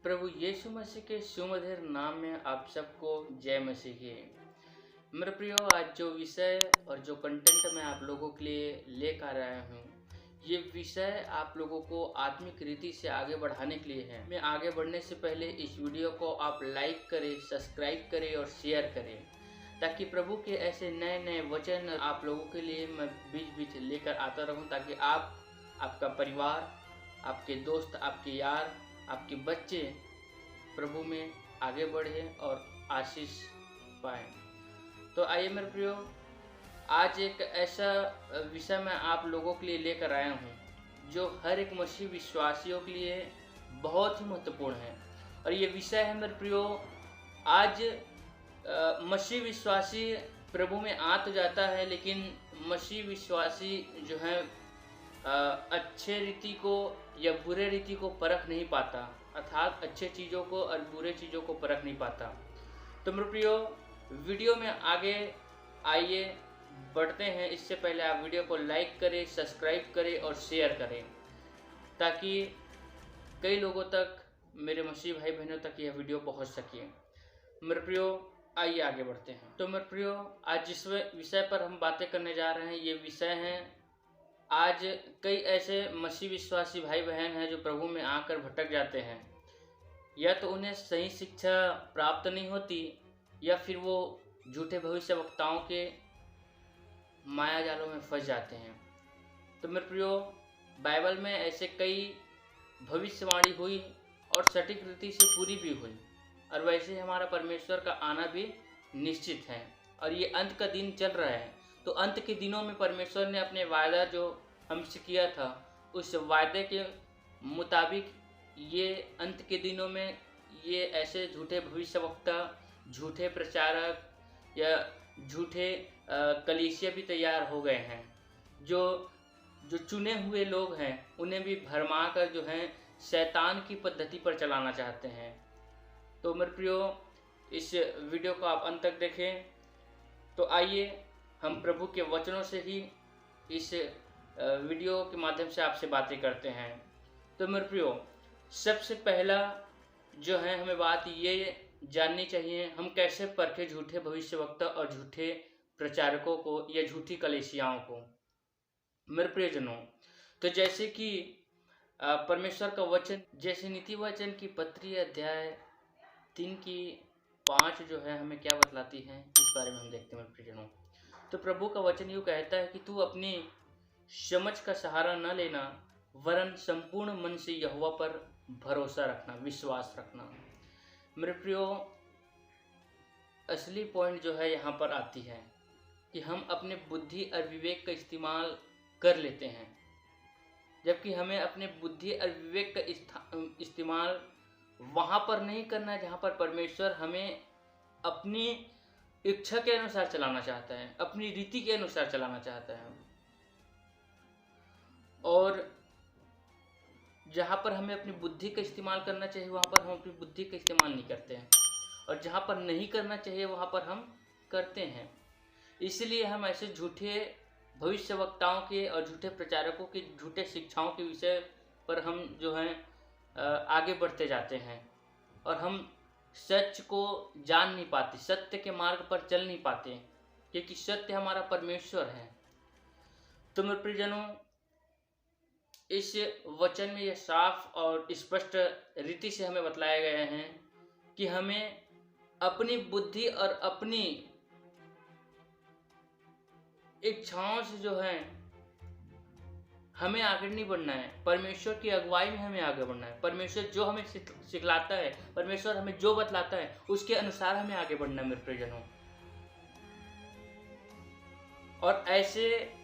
प्रभु यीशु मसीह के सुमधुर नाम में आप सबको जय मसीह की। मेरे प्रियो, आज जो विषय और जो कंटेंट मैं आप लोगों के लिए लेकर आया हूँ, ये विषय आप लोगों को आत्मिक रीति से आगे बढ़ाने के लिए है। मैं आगे बढ़ने से पहले इस वीडियो को आप लाइक करें, सब्सक्राइब करें और शेयर करें, ताकि प्रभु के ऐसे नए नए वचन आप लोगों के लिए मैं बीच बीच लेकर आता रहूं, ताकि आप, आपका परिवार, आपके दोस्त, आपके यार, आपके बच्चे प्रभु में आगे बढ़े और आशीष पाएं। तो आइए मेरे प्रियो, आज एक ऐसा विषय मैं आप लोगों के लिए लेकर आया हूं जो हर एक मसीह विश्वासियों के लिए बहुत ही महत्वपूर्ण है। और ये विषय है मेरे प्रियो, आज मसीह विश्वासी प्रभु में आ तो जाता है, लेकिन मसीह विश्वासी जो है अच्छे रीति को या बुरे रीति को परख नहीं पाता, अर्थात अच्छे चीज़ों को और बुरे चीज़ों को परख नहीं पाता। तो मेरे प्रियो, वीडियो में आगे आइए बढ़ते हैं। इससे पहले आप वीडियो को लाइक करें, सब्सक्राइब करें और शेयर करें, ताकि कई लोगों तक, मेरे मसीह भाई बहनों तक यह वीडियो पहुंच सके। मेरे प्रियो, आइए आगे बढ़ते हैं। तो मेरे प्रियो, आज जिस विषय पर हम बातें करने जा रहे हैं, ये विषय है, आज कई ऐसे मसीह विश्वासी भाई बहन हैं जो प्रभु में आकर भटक जाते हैं। या तो उन्हें सही शिक्षा प्राप्त नहीं होती, या फिर वो झूठे भविष्यवक्ताओं के माया जालों में फंस जाते हैं। तो मेरे प्रियो, बाइबल में ऐसे कई भविष्यवाणी हुई और सटीक रीति से पूरी भी हुई, और वैसे ही हमारा परमेश्वर का आना भी निश्चित है। और ये अंत का दिन चल रहा है, तो अंत के दिनों में परमेश्वर ने अपने वायदा जो हमसे किया था, उस वायदे के मुताबिक ये अंत के दिनों में ये ऐसे झूठे भविष्यवक्ता, झूठे प्रचारक या झूठे कलीसिया भी तैयार हो गए हैं। जो चुने हुए लोग हैं, उन्हें भी भरमा कर जो है शैतान की पद्धति पर चलाना चाहते हैं। तो मेरे प्रियो, इस वीडियो को आप अंत तक देखें। तो आइए हम प्रभु के वचनों से ही इस वीडियो के माध्यम से आपसे बातें करते हैं। तो मेरे प्रियो, सबसे पहला जो है हमें बात ये जाननी चाहिए, हम कैसे परखें झूठे भविष्यवक्ता और झूठे प्रचारकों को या झूठी कलीसियाओं को। मेरे प्रियजनों, तो जैसे कि परमेश्वर का वचन, जैसे नीति वचन की पत्री अध्याय 3 की 5 जो है हमें क्या बतलाती है, इस बारे में हम देखते हैं। मेरे प्रियजनों, तो प्रभु का वचन यूँ कहता है कि तू अपनी समझ का सहारा न लेना, वरन संपूर्ण मन से यहोवा पर भरोसा रखना, विश्वास रखना। मेरे प्रियो, असली पॉइंट जो है यहाँ पर आती है कि हम अपने बुद्धि और विवेक का इस्तेमाल कर लेते हैं, जबकि हमें अपने बुद्धि और विवेक का इस्तेमाल वहाँ पर नहीं करना है जहाँ पर परमेश्वर हमें अपनी इच्छा के अनुसार चलाना चाहता है, अपनी रीति के अनुसार चलाना चाहता है। और जहाँ पर हमें अपनी बुद्धि का इस्तेमाल करना चाहिए, वहाँ पर हम अपनी बुद्धि का इस्तेमाल नहीं करते हैं, और जहाँ पर नहीं करना चाहिए वहाँ पर हम करते हैं। इसलिए हम ऐसे झूठे भविष्यवक्ताओं के और झूठे प्रचारकों की झूठे शिक्षाओं के विषय पर हम जो हैं आगे बढ़ते जाते हैं, और हम सच को जान नहीं पाते, सत्य के मार्ग पर चल नहीं पाते, क्योंकि सत्य हमारा परमेश्वर है। तो मेरे प्रियजनों, इस वचन में यह साफ और स्पष्ट रीति से हमें बतलाए गए हैं कि हमें अपनी बुद्धि और अपनी इच्छाओं से जो है हमें आगे नहीं बढ़ना है। परमेश्वर की अगुवाई में हमें आगे बढ़ना है। परमेश्वर जो हमें सिखलाता है, परमेश्वर हमें जो बतलाता है, उसके अनुसार हमें आगे बढ़ना है मेरे प्रियजनों। और ऐसे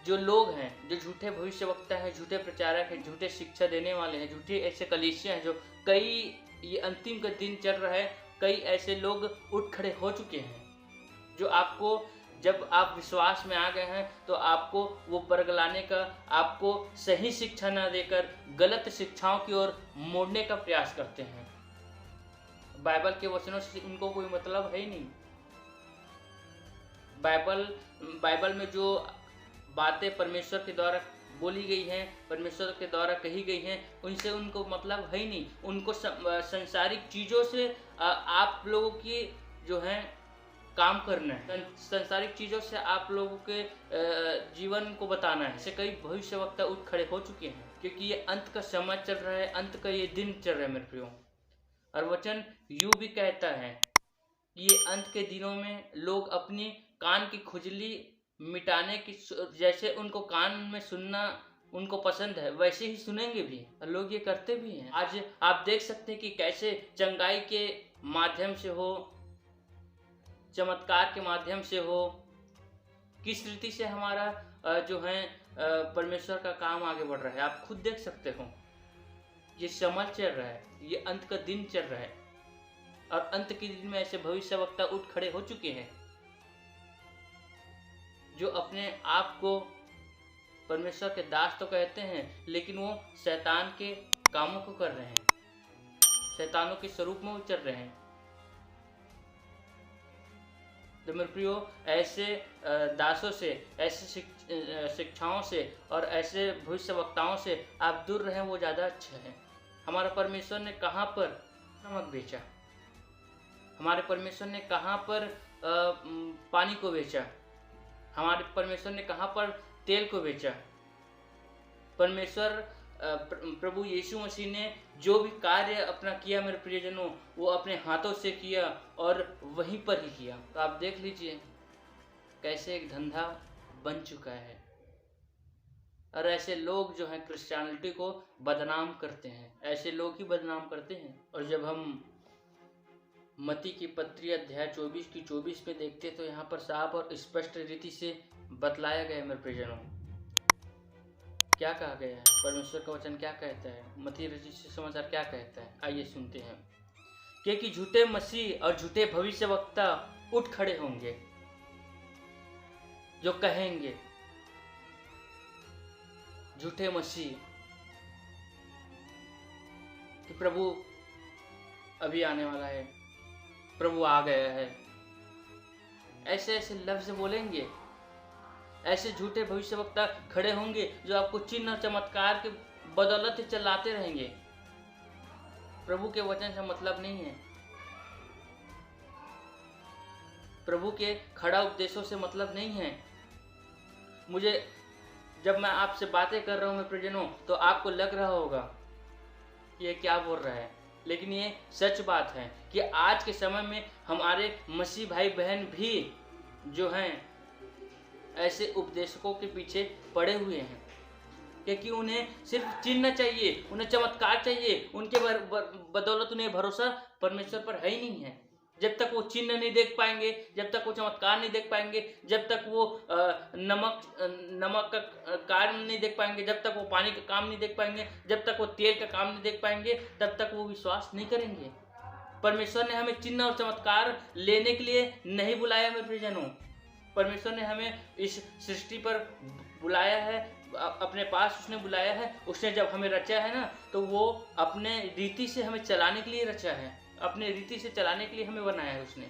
जो लोग हैं, जो झूठे भविष्यवक्ता हैं, झूठे प्रचारक हैं, झूठे शिक्षा देने वाले हैं, झूठे ऐसे कलीसिया हैं, जो कई, ये अंतिम का दिन चल रहा है, कई ऐसे लोग उठ खड़े हो चुके हैं जो आपको, जब आप विश्वास में आ गए हैं, तो आपको वो बरगलाने का, आपको सही शिक्षा न देकर गलत शिक्षाओं की ओर मोड़ने का प्रयास करते हैं। बाइबल के वचनों से इनको कोई मतलब है ही नहीं। बाइबल में जो बातें परमेश्वर के द्वारा बोली गई हैं, परमेश्वर के द्वारा कही गई हैं, उनसे उनको मतलब है ही नहीं। उनको संसारिक चीज़ों से आप लोगों की जो है काम करना है, संसारिक चीज़ों से आप लोगों के जीवन को बताना है। ऐसे कई भविष्यवक्ता उठ खड़े हो चुके हैं, क्योंकि ये अंत का समय चल रहा है, अंत का ये दिन चल रहा है मेरे प्रियो। और वचन यूँ भी कहता है कि ये अंत के दिनों में लोग अपनी कान की खुजली मिटाने की, जैसे उनको कान में सुनना उनको पसंद है वैसे ही सुनेंगे भी, और लोग ये करते भी हैं। आज आप देख सकते हैं कि कैसे चंगाई के माध्यम से हो, चमत्कार के माध्यम से हो, किस रीति से हमारा जो है परमेश्वर का काम आगे बढ़ रहा है। आप खुद देख सकते हो, ये समय चल रहा है, ये अंत का दिन चल रहा है, और अंत के दिन में ऐसे भविष्यवक्ता उठ खड़े हो चुके हैं जो अपने आप को परमेश्वर के दास तो कहते हैं, लेकिन वो शैतान के कामों को कर रहे हैं, शैतानों के स्वरूप में वो चल रहे हैं। तो मेरे प्रियो, ऐसे दासों से, ऐसे शिक्षाओं से और ऐसे भविष्यवक्ताओं से आप दूर रहें, वो ज़्यादा अच्छा है। हमारा परमेश्वर ने कहाँ पर नमक बेचा, हमारे परमेश्वर ने कहाँ पर पानी को बेचा, हमारे परमेश्वर ने कहाँ पर तेल को बेचा। परमेश्वर प्रभु यीशु मसीह ने जो भी कार्य अपना किया मेरे प्रियजनों, वो अपने हाथों से किया और वहीं पर ही किया। तो आप देख लीजिए कैसे एक धंधा बन चुका है, और ऐसे लोग जो हैं क्रिश्चियनिटी को बदनाम करते हैं, ऐसे लोग ही बदनाम करते हैं। और जब हम मत्ती की पत्री अध्याय 24 की 24 में देखते हैं, तो यहाँ पर साफ और स्पष्ट रीति से बतलाया गया है मेरे प्रियजनों, क्या कहा गया है, परमेश्वर का वचन क्या कहता है, मत्ती रचित समाचार क्या कहता है। आइए सुनते हैं। क्योंकि झूठे मसीह और झूठे भविष्यवक्ता उठ खड़े होंगे, जो कहेंगे, झूठे मसीह, कि प्रभु अभी आने वाला है, प्रभु आ गया है, ऐसे ऐसे लफ्ज बोलेंगे। ऐसे झूठे भविष्यवक्ता खड़े होंगे जो आपको चिन्ह और चमत्कार के बदौलत ही चलाते रहेंगे। प्रभु के वचन से मतलब नहीं है, प्रभु के खड़ा उपदेशों से मतलब नहीं है। मुझे जब मैं आपसे बातें कर रहा हूँ मेरे प्रियजनों, तो आपको लग रहा होगा कि ये क्या बोल रहा है, लेकिन ये सच बात है कि आज के समय में हमारे मसीह भाई बहन भी जो हैं ऐसे उपदेशकों के पीछे पड़े हुए हैं, क्योंकि उन्हें सिर्फ चिन्ह चाहिए, उन्हें चमत्कार चाहिए, उनके बदौलत उन्हें भरोसा परमेश्वर पर है ही नहीं है। जब तक वो चिन्ह नहीं देख पाएंगे, जब तक वो चमत्कार नहीं देख पाएंगे, जब तक वो नमक का कार्य नहीं देख पाएंगे, जब तक वो पानी का काम नहीं देख पाएंगे, जब तक वो तेल का काम नहीं देख पाएंगे, तब तक वो विश्वास नहीं करेंगे। परमेश्वर ने हमें चिन्ह और चमत्कार लेने के लिए नहीं बुलाया मेरे प्रियजनों। परमेश्वर ने हमें इस सृष्टि पर बुलाया है, अपने पास उसने बुलाया है। उसने जब हमें रचा है ना, तो वो अपने रीति से हमें चलाने के लिए रचा है, अपने रीति से चलाने के लिए हमें बनाया है, उसने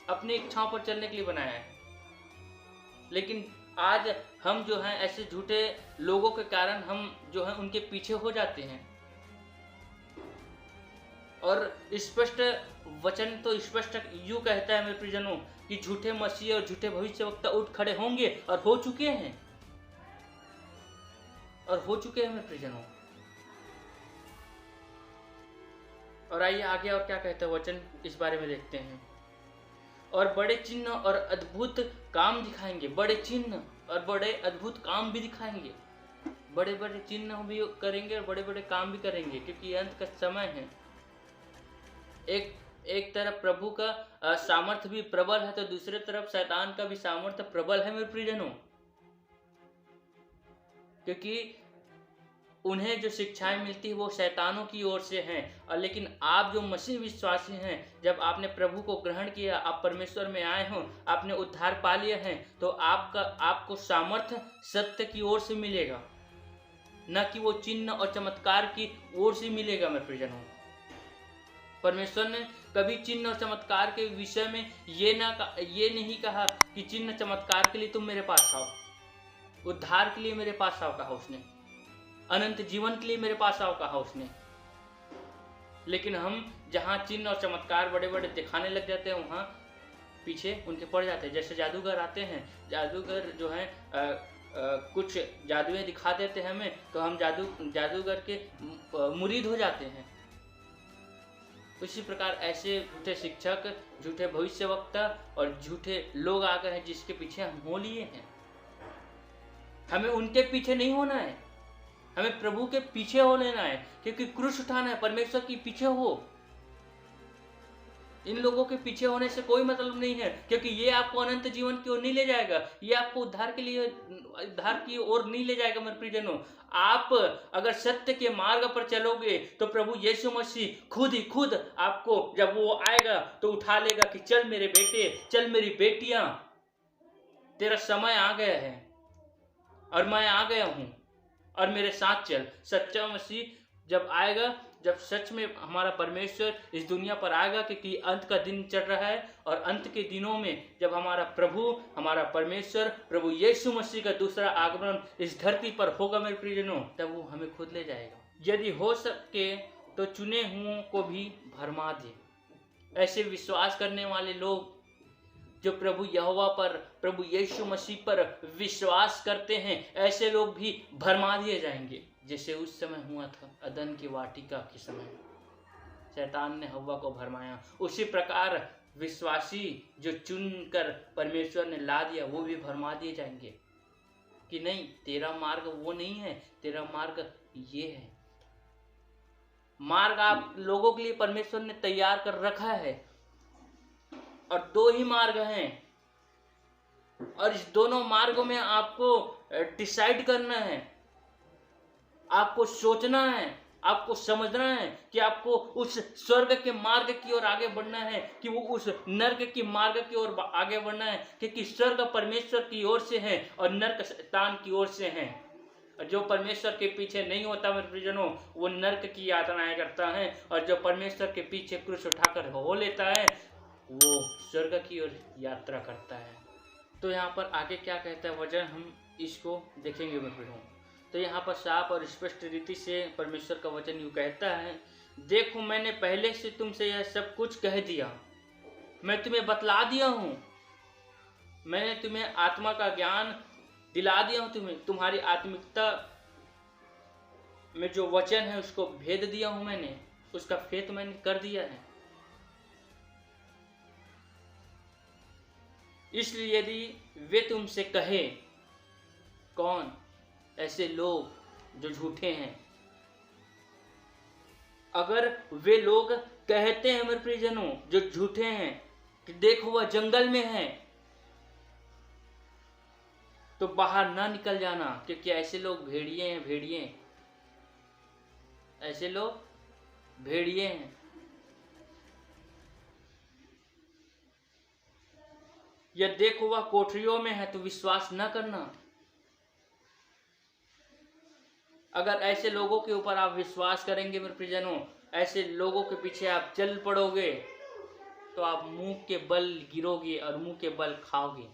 अपनी इच्छाओं पर चलने के लिए बनाया है। लेकिन आज हम जो हैं ऐसे झूठे लोगों के कारण हम जो हैं उनके पीछे हो जाते हैं। और स्पष्ट वचन तो स्पष्ट यूँ कहता है मेरे प्रियजनों कि झूठे मसीह और झूठे भविष्यवक्ता उठ खड़े होंगे, और हो चुके हैं, मेरे प्रियजनों। और आइए आगे और क्या कहता है वचन, इस बारे में देखते हैं। और बड़े चिन्ह और अद्भुत काम दिखाएंगे, बड़े चिन्ह और बड़े अद्भुत काम भी दिखाएंगे, बड़े बड़े चिन्ह भी करेंगे और बड़े बड़े काम भी करेंगे, क्योंकि अंत का समय है। एक तरफ प्रभु का सामर्थ्य भी प्रबल है, तो दूसरे तरफ शैतान का भी सामर्थ्य प्रबल है मेरे प्रियजनों। क्योंकि उन्हें जो शिक्षाएं मिलती है वो शैतानों की ओर से हैं, और लेकिन आप जो मसीह विश्वासी हैं, जब आपने प्रभु को ग्रहण किया, आप परमेश्वर में आए हो, आपने उद्धार पा लिया है, तो आपको सामर्थ्य सत्य की ओर से मिलेगा, न कि वो चिन्ह और चमत्कार की ओर से मिलेगा मेरे प्रियजनों। परमेश्वर ने कभी चिन्ह और चमत्कार के विषय में ये नहीं कहा कि चिन्ह चमत्कार के लिए तुम मेरे पास आओ। उद्धार के लिए मेरे पास आओ कहा उसने, अनंत जीवन के लिए मेरे पास आओ कहा उसने। लेकिन हम जहाँ चिन्ह और चमत्कार बड़े बड़े दिखाने लग जाते हैं वहाँ पीछे उनके पड़ जाते हैं। जैसे जादूगर आते हैं, जादूगर जो है कुछ जादुएं दिखा देते हैं हमें, तो हम जादूगर के मुरीद हो जाते हैं। उसी प्रकार ऐसे झूठे शिक्षक, झूठे भविष्यवक्ता और झूठे लोग आ गए हैं जिसके पीछे हम हो लिए हैं। हमें उनके पीछे नहीं होना है, हमें प्रभु के पीछे हो लेना है, क्योंकि क्रूस उठाना है, परमेश्वर के पीछे हो। इन लोगों के पीछे होने से कोई मतलब नहीं है, क्योंकि ये आपको अनंत जीवन की ओर नहीं ले जाएगा, ये आपको उद्धार के लिए उद्धार की ओर नहीं ले जाएगा। मेरे प्रियजनों, आप अगर सत्य के मार्ग पर चलोगे तो प्रभु यीशु मसीह खुद आपको जब वो आएगा तो उठा लेगा कि चल मेरे बेटे, चल मेरी बेटियां, तेरा समय आ गया है और मैं आ गया हूं और मेरे साथ चल। सच्चा मसीह जब आएगा, जब सच में हमारा परमेश्वर इस दुनिया पर आएगा, क्योंकि अंत का दिन चल रहा है और अंत के दिनों में जब हमारा प्रभु, हमारा परमेश्वर, प्रभु यीशु मसीह का दूसरा आगमन इस धरती पर होगा मेरे प्रियजनों, तब वो हमें खुद ले जाएगा। यदि हो सके तो चुने हुओं को भी भरमा दे। ऐसे विश्वास करने वाले लोग जो प्रभु यहोवा पर, प्रभु यीशु मसीह पर विश्वास करते हैं, ऐसे लोग भी भरमा दिए जाएंगे। जैसे उस समय हुआ था अदन की वाटिका के समय, शैतान ने हव्वा को भरमाया, उसी प्रकार विश्वासी जो चुनकर परमेश्वर ने ला दिया वो भी भरमा दिए जाएंगे कि नहीं, तेरा मार्ग वो नहीं है, तेरा मार्ग ये है। मार्ग आप लोगों के लिए परमेश्वर ने तैयार कर रखा है और दो ही मार्ग हैं, और इस दोनों मार्गों में आपको डिसाइड करना है, आपको सोचना है, आपको समझना है कि आपको उस स्वर्ग के मार्ग की ओर आगे बढ़ना है कि वो उस नर्क के मार्ग की ओर आगे बढ़ना है, क्योंकि स्वर्ग परमेश्वर की ओर से है और नर्क शैतान की ओर से है। जो परमेश्वर के पीछे नहीं होता मेरे प्रियजनों, वो नर्क की यातनाएं करता है, और जो परमेश्वर के पीछे क्रूस उठाकर हो लेता है वो स्वर्ग की ओर यात्रा करता है। तो यहाँ पर आगे क्या कहता है वचन, हम इसको देखेंगे मेरे प्रियो। तो यहाँ पर साफ और स्पष्ट रीति से परमेश्वर का वचन यूँ कहता है, देखो मैंने पहले से तुमसे यह सब कुछ कह दिया, मैं तुम्हें बतला दिया हूँ, मैंने तुम्हें आत्मा का ज्ञान दिला दिया हूँ, तुम्हारी आत्मिकता में जो वचन है उसको भेद दिया हूँ, मैंने उसका फेत मैंने कर दिया है। इसलिए यदि वे तुमसे कहे, कौन? ऐसे लोग जो झूठे हैं, अगर वे लोग कहते हैं मेरे प्रियजनों जो झूठे हैं कि देखो वह जंगल में है, तो बाहर ना निकल जाना, क्योंकि ऐसे लोग भेड़िए हैं, भेड़िए, ऐसे लोग भेड़िए हैं। या देखो वह कोठरियों में है, तो विश्वास न करना। अगर ऐसे लोगों के ऊपर आप विश्वास करेंगे मेरे प्रियजनों, ऐसे लोगों के पीछे आप चल पड़ोगे, तो आप मुंह के बल गिरोगे और मुंह के बल खाओगे।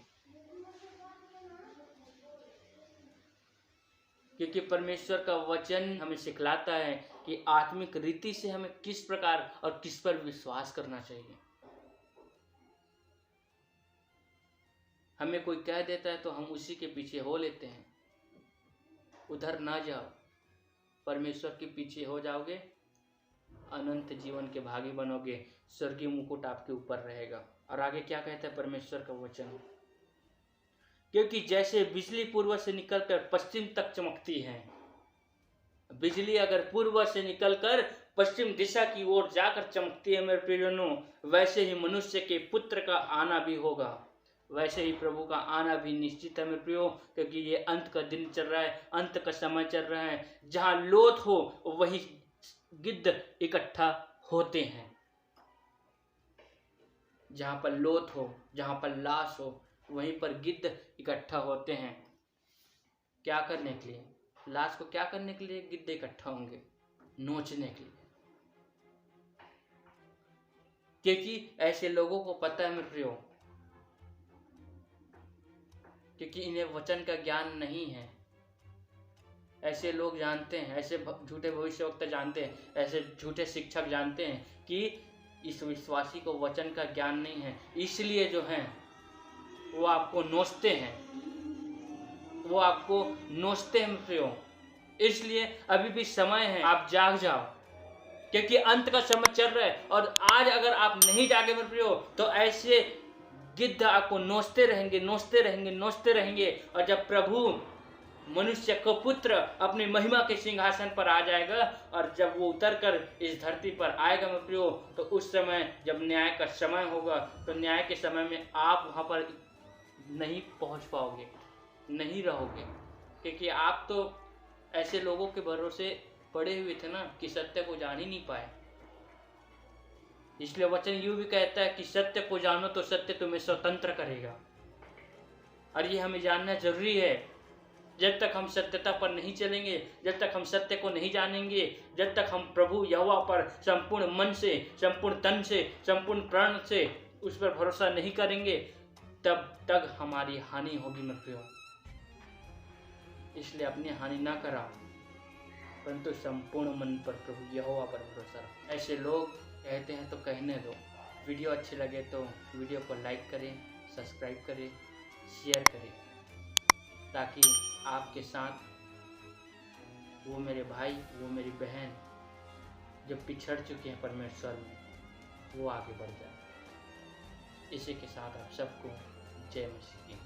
क्योंकि परमेश्वर का वचन हमें सिखलाता है कि आत्मिक रीति से हमें किस प्रकार और किस पर विश्वास करना चाहिए। हमें कोई कह देता है तो हम उसी के पीछे हो लेते हैं। उधर ना जाओ, परमेश्वर के पीछे हो जाओगे, अनंत जीवन के भागी बनोगे, स्वर्गीय मुकुट आपके ऊपर रहेगा। और आगे क्या कहता है परमेश्वर का वचन, क्योंकि जैसे बिजली पूर्व से निकलकर पश्चिम तक चमकती है, बिजली अगर पूर्व से निकलकर पश्चिम दिशा की ओर जाकर चमकती है मेरे प्रियजनों, वैसे ही मनुष्य के पुत्र का आना भी होगा, वैसे ही प्रभु का आना भी निश्चित है मेरे प्रियो। क्योंकि ये अंत का दिन चल रहा है, अंत का समय चल रहा है। जहां लोथ हो वही गिद्ध इकट्ठा होते हैं, जहां पर लोथ हो, जहां पर लाश हो, वहीं पर गिद्ध इकट्ठा होते हैं। क्या करने के लिए? लाश को क्या करने के लिए गिद्ध इकट्ठा होंगे? नोचने के लिए। क्योंकि ऐसे लोगों को पता है मेरे प्रियो क्योंकि इन्हें वचन का ज्ञान नहीं है। ऐसे लोग जानते हैं, ऐसे झूठे भविष्यवक्ता जानते हैं, ऐसे झूठे शिक्षक जानते हैं कि इस विश्वासी को वचन का ज्ञान नहीं है, इसलिए जो है वो आपको नोचते हैं, वो आपको नोचते हैं मित्रों। इसलिए अभी भी समय है, आप जाग जाओ, क्योंकि अंत का समय चल रहा है। और आज अगर आप नहीं जागे मित्रों तो ऐसे गिद्ध आपको नोचते रहेंगे, नोचते रहेंगे, नोचते रहेंगे। और जब प्रभु मनुष्य का पुत्र अपनी महिमा के सिंहासन पर आ जाएगा और जब वो उतर कर इस धरती पर आएगा मित्रों, तो उस समय जब न्याय का समय होगा तो न्याय के समय में आप वहाँ पर नहीं पहुँच पाओगे, नहीं रहोगे, क्योंकि आप तो ऐसे लोगों के भरोसे पड़े हुए थे ना कि सत्य को जान ही नहीं पाए। इसलिए वचन यूं भी कहता है कि सत्य को जानो तो सत्य तुम्हें स्वतंत्र करेगा। और ये हमें जानना जरूरी है। जब तक हम सत्यता पर नहीं चलेंगे, जब तक हम सत्य को नहीं जानेंगे, जब तक हम प्रभु यहोवा पर संपूर्ण मन से, संपूर्ण तन से, संपूर्ण प्राण से उस पर भरोसा नहीं करेंगे, तब तक हमारी हानि होगी मित्रों। इसलिए अपनी हानि ना कराओ, परंतु संपूर्ण मन पर प्रभु यहोवा पर भरोसा रखो। ऐसे लोग कहते हैं तो कहने दो। वीडियो अच्छे लगे तो वीडियो को लाइक करें, सब्सक्राइब करें, शेयर करें, ताकि आपके साथ वो मेरे भाई, वो मेरी बहन जो पिछड़ चुके हैं परमेश्वर में, वो आगे बढ़ जाए। इसी के साथ आप सबको जय मसीह की।